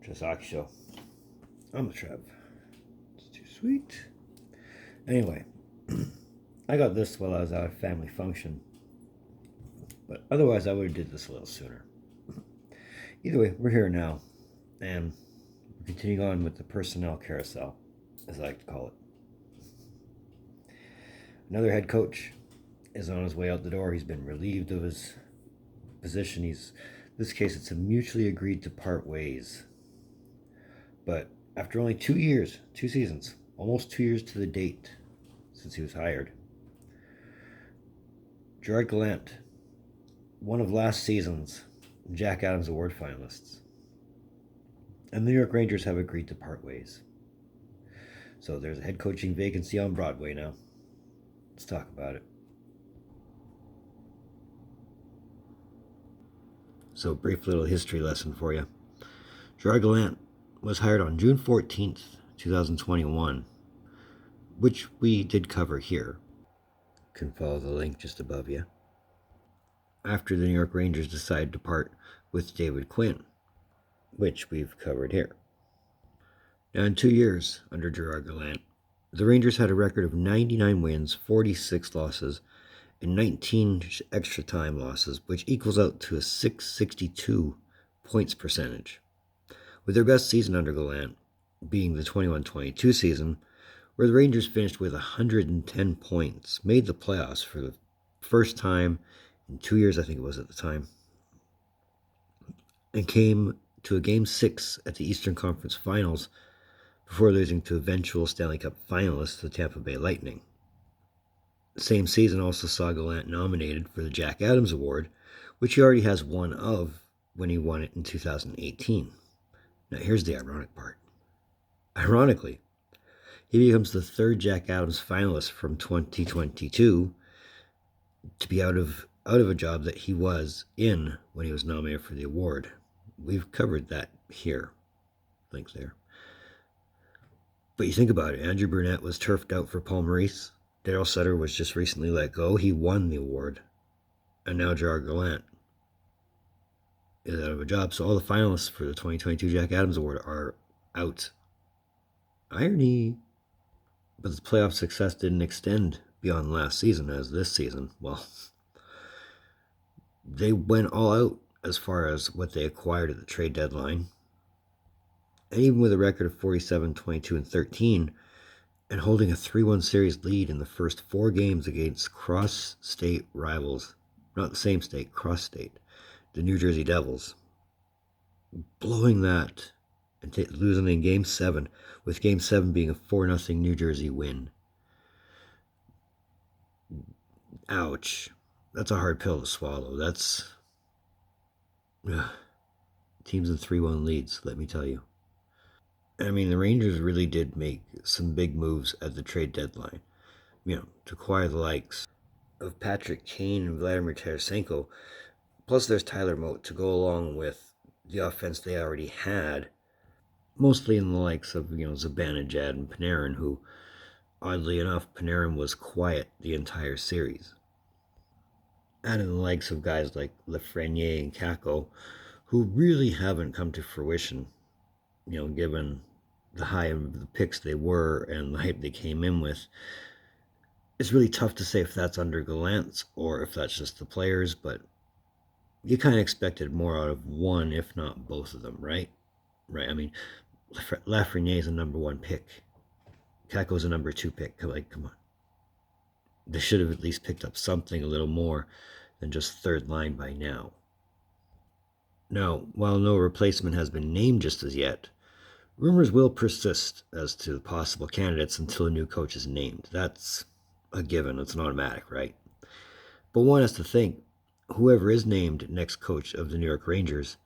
Just Hockey Show. I'm a Trev. It's too sweet. Anyway, I got this while I was at a family function, but otherwise I would have did this a little sooner. Either way, we're here now, and we're continuing on with the Personnel Carousel, as I like to call it. Another head coach is on his way out the door. He's been relieved of his position. In this case, it's a mutually agreed to part ways. But after only 2 years, 2 seasons, almost 2 years to the date since he was hired, Gerard Gallant, one of last season's Jack Adams Award finalists, and the New York Rangers have agreed to part ways. So there's a head coaching vacancy on Broadway now. Let's talk about it. So, brief little history lesson for you. Gerard Gallant was hired on June 14th, 2021, which we did cover here. You can follow the link just above you. After the New York Rangers decided to part with David Quinn, which we've covered here. Now, in 2 years under Gerard Gallant, the Rangers had a record of 99 wins, 46 losses, and 19 extra time losses, which equals out to a .662 points percentage, with their best season under Gallant being the 21-22 season, where the Rangers finished with 110 points, made the playoffs for the first time in 2 years, I think it was at the time, and came to a Game 6 at the Eastern Conference Finals before losing to eventual Stanley Cup finalists, the Tampa Bay Lightning. The same season also saw Gallant nominated for the Jack Adams Award, which he already has one of when he won it in 2018. Now here's the ironic part. Ironically, he becomes the third Jack Adams finalist from 2022 to be out of a job that he was in when he was nominated for the award. We've covered that here. Link there. But you think about it, Andrew Brunette was turfed out for Paul Maurice. Daryl Sutter was just recently let go. He won the award. And now Gerard Gallant is out of a job. So all the finalists for the 2022 Jack Adams Award are out. Irony. But the playoff success didn't extend beyond last season as this season. Well, they went all out as far as what they acquired at the trade deadline. And even with a record of 47, 22, and 13, and holding a 3-1 series lead in the first 4 games against cross-state rivals, not the same state, cross-state, the New Jersey Devils, blowing that and losing in Game 7, with Game 7 being a 4-0 New Jersey win. Ouch. That's a hard pill to swallow. That's teams in 3-1 leads, let me tell you. I mean, the Rangers really did make some big moves at the trade deadline. To acquire the likes of Patrick Kane and Vladimir Tarasenko. Plus, there's Tyler Mote to go along with the offense they already had. Mostly in the likes of, Zibanejad and Panarin, who, oddly enough, Panarin was quiet the entire series. And in the likes of guys like Lafreniere and Kakko, who really haven't come to fruition, given the high of the picks they were and the hype they came in with. It's really tough to say if that's under Gallant or if that's just the players, but you kind of expected more out of one, if not both of them, right? Right. I mean, Lafreniere is a number 1 pick. Kakko's a number 2 pick. Come on. They should have at least picked up something a little more than just third line by now. Now, while no replacement has been named just as yet, rumors will persist as to possible candidates until a new coach is named. That's a given. It's an automatic, right? But one has to think, whoever is named next coach of the New York Rangers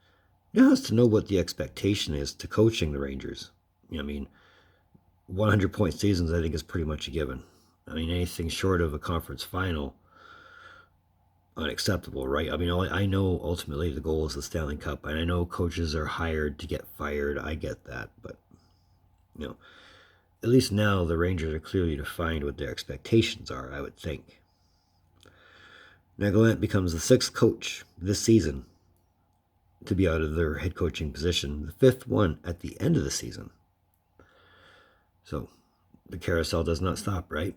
now has to know what the expectation is to coaching the Rangers. 100-point seasons, I think, is pretty much a given. Anything short of a conference final, unacceptable, right? I know ultimately the goal is the Stanley Cup, and I know coaches are hired to get fired. I get that, but at least now the Rangers are clearly defined what their expectations are, I would think. Now Gallant becomes the 6th coach this season to be out of their head coaching position, the 5th one at the end of the season. So the carousel does not stop, right?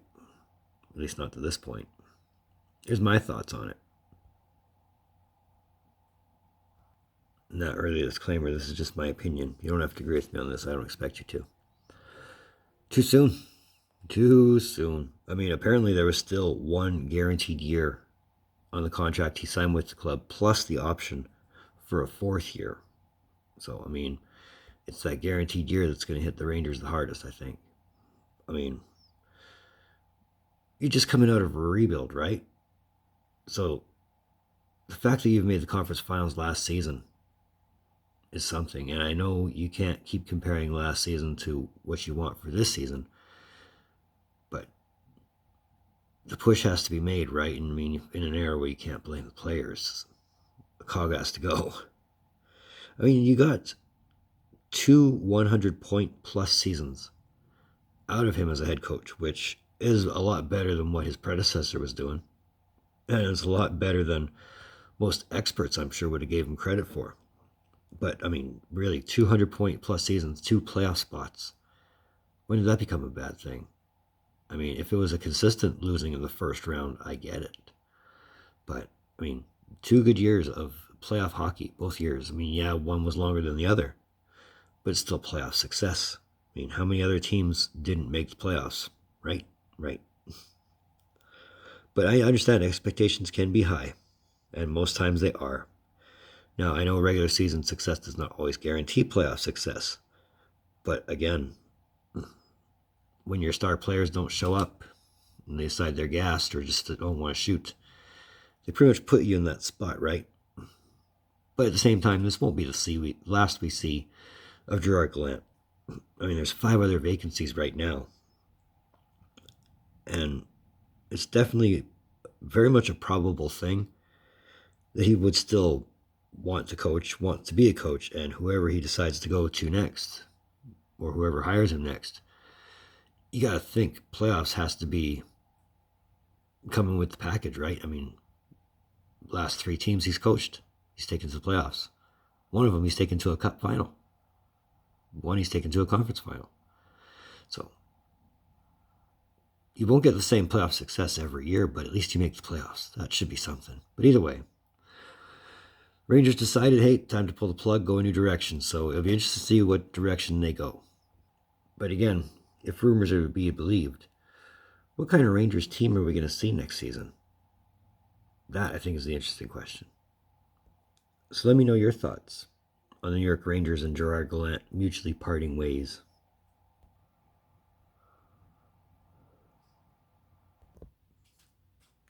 At least not to this point. Here's my thoughts on it. And that early disclaimer, this is just my opinion. You don't have to agree with me on this. I don't expect you to. Too soon. Too soon. I mean, apparently there was still one guaranteed year on the contract he signed with the club, plus the option for a 4th year. So, I mean, it's that guaranteed year that's going to hit the Rangers the hardest, I think. I mean, you're just coming out of a rebuild, right? So, the fact that you've made the conference finals last season is something. And I know you can't keep comparing last season to what you want for this season, but the push has to be made, right? And I mean, in an era where you can't blame the players, the cog has to go. I mean, you got 2 100-point plus seasons out of him as a head coach, which is a lot better than what his predecessor was doing. And it's a lot better than most experts, I'm sure, would have gave him credit for. But, I mean, really, 200-point plus seasons, 2 playoff spots. When did that become a bad thing? I mean, if it was a consistent losing in the first round, I get it. But, I mean, 2 good years of playoff hockey, both years. I mean, yeah, one was longer than the other, but it's still playoff success. I mean, how many other teams didn't make the playoffs? Right? But I understand expectations can be high, and most times they are. Now, I know regular season success does not always guarantee playoff success, but again, when your star players don't show up and they decide they're gassed or just don't want to shoot, they pretty much put you in that spot, right? But at the same time, this won't be the last we see of Gerard Gallant. I mean, there's 5 other vacancies right now, and it's definitely very much a probable thing that he would still want to be a coach, and whoever he decides to go to next, or whoever hires him next, you got to think playoffs has to be coming with the package, right? I mean, last 3 teams he's coached, he's taken to the playoffs. One of them he's taken to a cup final. One he's taken to a conference final. So you won't get the same playoff success every year, but at least you make the playoffs. That should be something. But either way, Rangers decided, hey, time to pull the plug, go a new direction. So it'll be interesting to see what direction they go. But again, if rumors are to be believed, what kind of Rangers team are we going to see next season? That, I think, is the interesting question. So let me know your thoughts on the New York Rangers and Gerard Gallant mutually parting ways.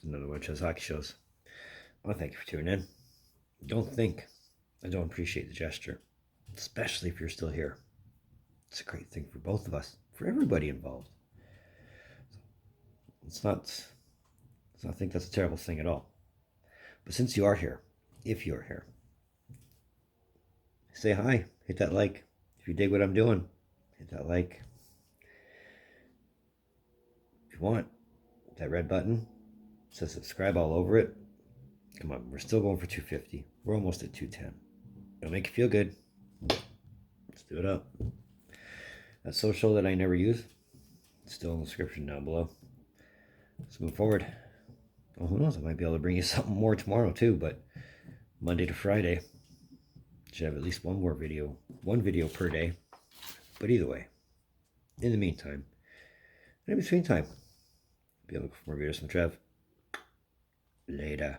Another one of Trevs Hockey Shows. I want to thank you for tuning in. Don't think I don't appreciate the gesture, especially if you're still here. It's a great thing for both of us, for everybody involved. Let's not think that's a terrible thing at all. But since you are here, if you're here, say hi, hit that like. If you dig what I'm doing, hit that like. If you want, that red button says subscribe all over it. Come on, we're still going for 250. We're almost at 210. It'll make you feel good. Let's do it up. That social that I never use, it's still in the description down below. Let's move forward. Well, who knows? I might be able to bring you something more tomorrow too, but Monday to Friday, should have at least one video per day. But either way, in the meantime, and in between time, be able to look for more videos from Trev. Later.